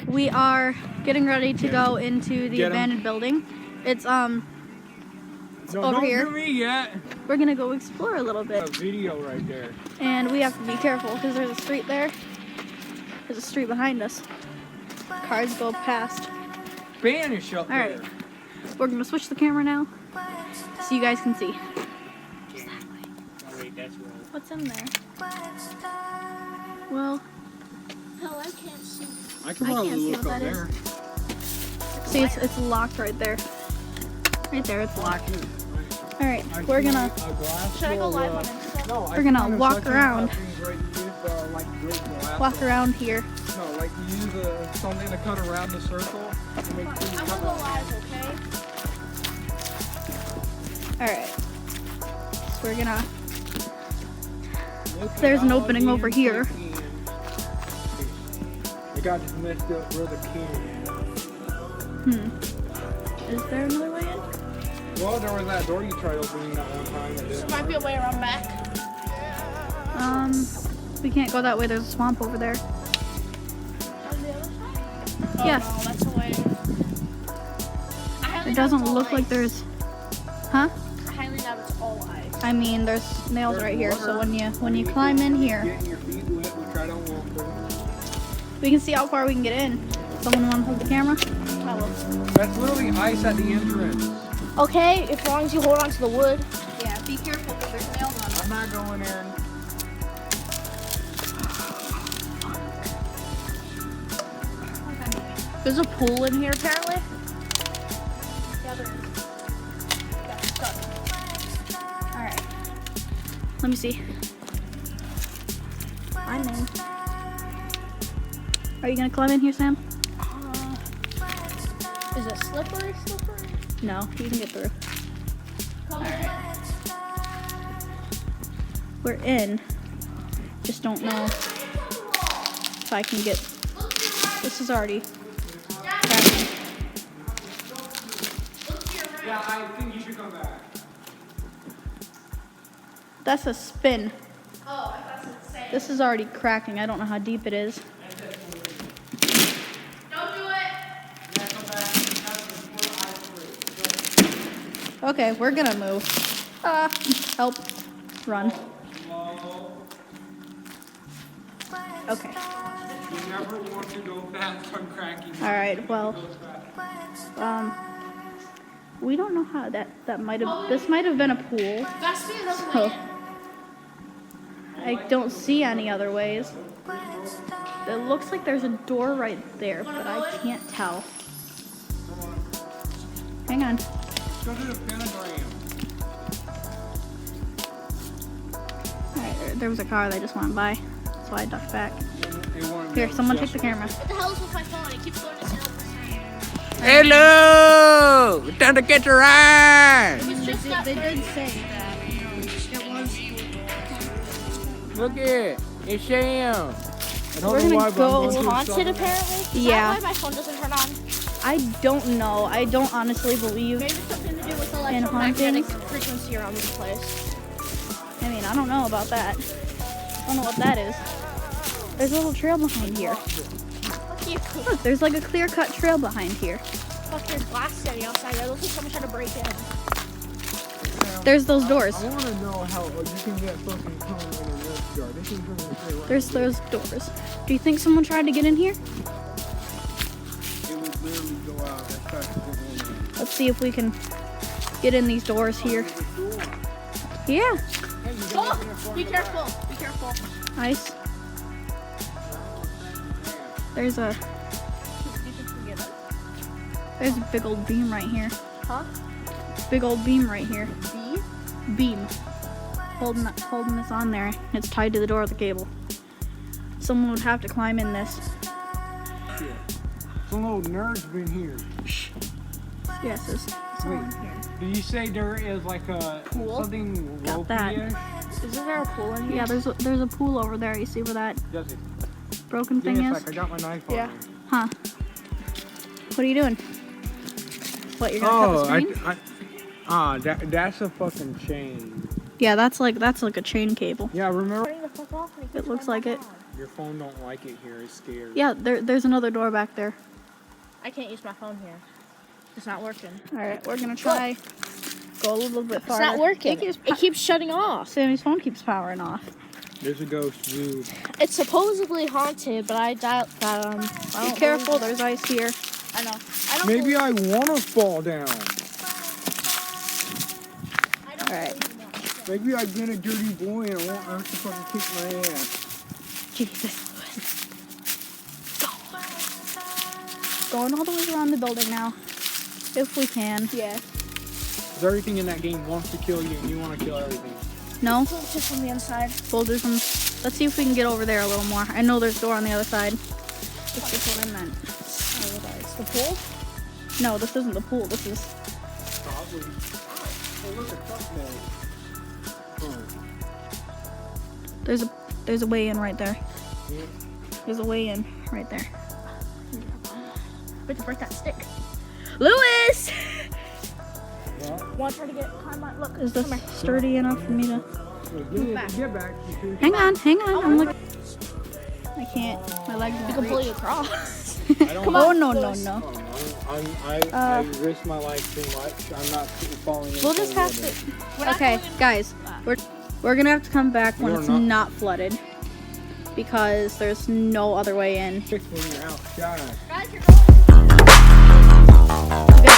We are getting ready to go into the abandoned building. It's over here. Don't do me yet. We're gonna go explore a little bit. A video right there. And we have to be careful because there's a street there. There's a street behind us. Cars go past. Spanish up there. Alright. We're gonna switch the camera now so you guys can see. Just that way. Oh, wait, that's right. What's in there? Well, Hell, I can't see. I can I probably can't see look what up that there. see, it's locked right there. Right there, it's locked. Alright, I we're see gonna a glass Should I go full, live on Instagram? No, We're gonna kinda walk such a around. things right with, like good glass. walk around here. No, like you use something to cut around the circle to make sure you I'm cut gonna go around. live, okay? Alright. So we're gonna Look There's at an all opening the over here. antique I got just messed up where the key. Is there another way in? Well, there was that door you tried opening that one time. That There didn't might be a work. way around back. We can't go that way, there's a swamp over there. On the other side? Oh, Yes. no, that's a way. I highly It doubt doesn't it's all look like ice. there's Huh? I highly doubt it's all ice. I mean there's nails There's right here, so water. when you climb in here, Getting your feet wet, we try to walk through. we can see how far we can get in. Someone wanna hold the camera? I will. That's literally ice at the entrance. Okay, as long as you hold on to the wood. Yeah, be careful because there's nails on I'm not going in. There's a pool in here, apparently. Yeah, there is. Yeah, stuck. Alright. Let me see. I'm in. Are you gonna climb in here, Sam? Is it slippery? No, you can get through. We're in. Just don't know if I can get. This is already cracking. Yeah, I think you should come back. That's a spin. This is already cracking. I don't know how deep it is. Okay, we're gonna move. Help. Run. Okay. You never want to go fast on cracking. Alright, well, we don't know how that might have, this might have been a pool. That's the other So, way I don't see any other ways. It looks like there's a door right there, but I can't tell. Hang on. Let's go to the pentagram. Alright, there was a car that just went by, so I ducked back. They want Here, someone take the camera. What the hell is with my phone? It keeps going to 0%. Hello! Time to catch a ride! It's just that They did 30. say that, it was. Look it! It's Sam! I don't We're know gonna why, but go- I'm It's going to haunted, some- apparently. Is Yeah. that why my phone doesn't turn on? I don't know. I don't honestly believe. Maybe it's something to do with And electromagnetic hauntings? frequency around this place. I mean, I don't know about that. I don't know what that is. There's a little trail behind here. Fuck you. Look, there's like a clear-cut trail behind here. Fuck, there's glass standing outside. It looks like someone tried to break in. There's those doors. I want to know how you can get fucking cone in a milk jar. This is going to say right There's those doors. Do you think someone tried to get in here? It would literally go out as fast as it went in. Let's see if we can get in these doors here. Yeah, Hey, you Oh, got it in front be of the careful. Be careful. nice. There's a big old beam right here. Huh? Big old beam right here. B? Beam. Holding this on there. It's tied to the door with a cable. Someone would have to climb in this. shit. Some little nerd's been here. Yes, it's Wait, did you say there is like a Pool? something Got that. ropey-ish? Isn't there a pool in here? Yeah, there's a pool over there. You see where that Does it? broken Give thing me a is? sec, I got my knife on Yeah. me. Huh. What are you doing? What, you're gonna cut the screen? That's a fucking chain. Yeah, that's like a chain cable. Yeah, remember? Turning the fuck off and it It keeps looks going like back it. on. Your phone don't like it here. It's scared. Yeah, there's another door back there. I can't use my phone here. It's not working. All right, we're gonna try go a little bit It's farther. not working. It It keeps shutting off. Sammy's phone keeps powering off. There's a ghost. Dude. It's supposedly haunted, but I doubt that. I Be don't careful, believe there's ice here. it. I know. I don't. Maybe believe- I want to fall down. I don't All right. believe that. Maybe I've been a dirty boy and I want Earth to fucking kick my ass. Jesus. Going all the way around the building now, if we can. Yeah. Because everything in that game wants to kill you and you want to kill everything. No, It's just from the inside. we'll do some. Let's see if we can get over there a little more. I know there's a door on the other side. This is what I meant. It's the pool. No, this isn't the pool. This is. Probably. Oh, look, a truck bag. Oh. There's a way in right there. Yeah. There's a way in right there. We have to break that stick. Lewis, Well, Want her to climb on? Look. is this sturdy enough for me to? get back. You Hang on. I'm looking. I can't. My legs You won't can pull reach. you across. Come on. No. I risk my life too much. I'm not falling in. We'll just have to. Okay, guys, we're gonna have to come back when We are it's not- not flooded because there's no other way in. When you're outside. Guys, you're going. You